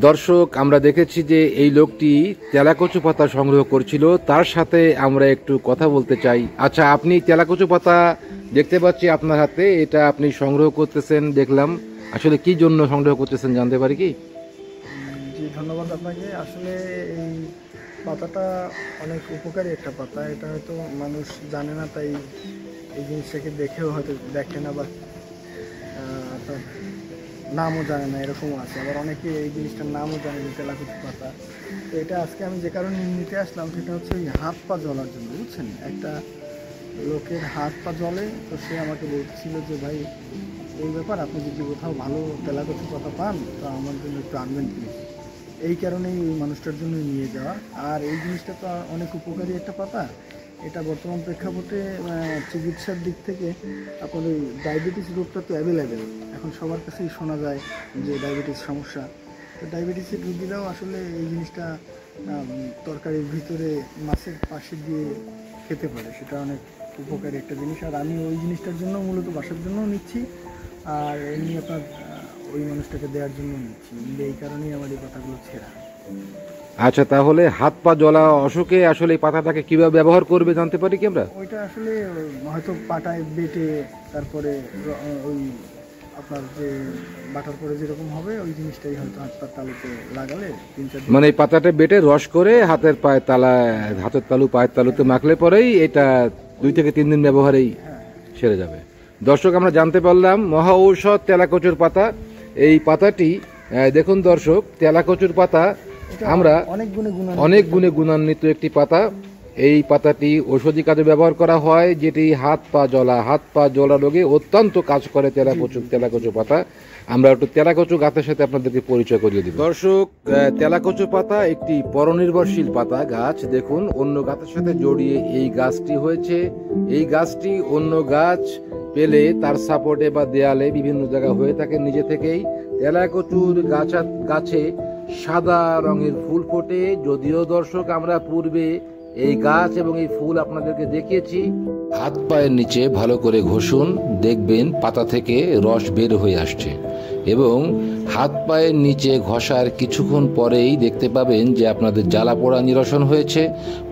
দর্শক, আমরা দেখেছি যে এই লোকটি তেলাকচু পাতা সংগ্রহ করছিল, তার সাথে আমরা একটু কথা বলতে চাই। আচ্ছা, আপনি তেলাকচু পাতা দেখতে পাচ্ছি আপনার হাতে, এটা আপনি সংগ্রহ করতেছেন দেখলাম, আসলে কি জন্য সংগ্রহ করতেছেন জানতে পারি কি? জি, ধন্যবাদ আপনাকে। আসলে এই পাতাটা অনেক উপকারী একটা পাতা, এটা হয়তো মানুষ জানে না, তাই এই জিনিসটাকে দেখেও হয়তো দেখে না, বা আপনার নামও জানে না, এরকমও আছে। আবার অনেকে এই জিনিসটার নামও জানে যে তেলাকুচু পাতা। তো এটা আজকে আমি যে কারণে নিতে আসলাম সেটা হচ্ছে ওই হাত পা জ্বলার জন্য, বুঝছেন। একটা লোকের হাত পা জ্বলে, তো সে আমাকে বলছিল যে ভাই এই ব্যাপার, আপনি যদি কোথাও ভালো তেলাকুচু পাতা পান তো আমার জন্য একটু আনবেন প্লিজ। এই কারণেই ওই মানুষটার জন্য নিয়ে যাওয়া। আর এই জিনিসটা তো অনেক উপকারী একটা পাতা। এটা বর্তমান প্রেক্ষাপটে চিকিৎসার দিক থেকে আপনার ওই ডায়াবেটিস রোগটা তো অ্যাভেলেবেল, এখন সবার কাছেই শোনা যায় যে ডায়াবেটিস সমস্যা। তো ডায়াবেটিসের রুগীরাও আসলে এই জিনিসটা তরকারির ভিতরে মাছের পাশে দিয়ে খেতে পারে, সেটা অনেক উপকারী একটা জিনিস। আর আমি ওই জিনিসটার জন্য মূলত বাসার জন্যও নিচ্ছি, আর এমনি আপনার ওই মানুষটাকে দেওয়ার জন্য নিচ্ছি। এই কারণেই আমার এই কথাগুলো ছেঁড়া। আচ্ছা, তাহলে হাত পা জ্বলা অসুখে আসলে এই পাতাটাকে কিভাবে ব্যবহার করবে জানতে পারি কি আমরা? ওইটা আসলে হয়তো পাটায় বেটে, তারপরে ওই আপনার যে বাটার পরে যেরকম হবে ওই জিনিসটাই হয়তো হাত পার তালুতে লাগালে 3-4 দিন। মানে এই পাতাটা বেটে রস করে হাতের পায়ে হাতের তালু পায়ের তালুতে মাখলে পরেই এটা 2 থেকে 3 দিন ব্যবহারেই সেরে যাবে। দর্শক, আমরা জানতে পারলাম মহা ঔষধ তেলাকচুর পাতা। এই পাতাটি দেখুন দর্শক, তেলাকচুর পাতা আমরা অনেক গুণে গুণান্বিত একটি পাতা। এই পাতাটি ঔষধি কাজে ব্যবহার করা হয়, যেটি হাত পা জ্বলা রোগে অত্যন্ত কাজ করে তেলাকচু পাতা। আমরা একটু তেলাকচু গাছের সাথে আপনাদেরকে পরিচয় করিয়ে দিব। দর্শক, তেলাকচু পাতা একটি পরনির্ভরশীল পাতা গাছ। দেখুন, অন্য গাছের সাথে জড়িয়ে এই গাছটি হয়েছে। এই গাছটি অন্য গাছ পেলে তার সাপোর্টে বা দেয়ালে বিভিন্ন জায়গায় হয়ে থাকে নিজে থেকেই। তেলাকচুর গাছে সাদা রঙের ফুল ফোটে। যদিও দর্শক, আমরা পূর্বে এই গাছ এবং এই ফুল আপনাদেরকে দেখিয়েছি। হাত পায়ের নিচে ভালো করে ঘষুন, দেখবেন পাতা থেকে রস বের হয়ে আসছে, এবং হাত পায়ের নিচে ঘষার কিছুক্ষণ পরেই দেখতে পাবেন যে আপনাদের জ্বালা পোড়া নিরসন হয়েছে।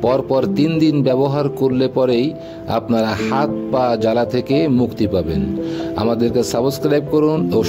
পরপর 3 দিন ব্যবহার করলে পরেই আপনারা হাত পা জ্বালা থেকে মুক্তি পাবেন। আমাদেরকে সাবস্ক্রাইব করুন ও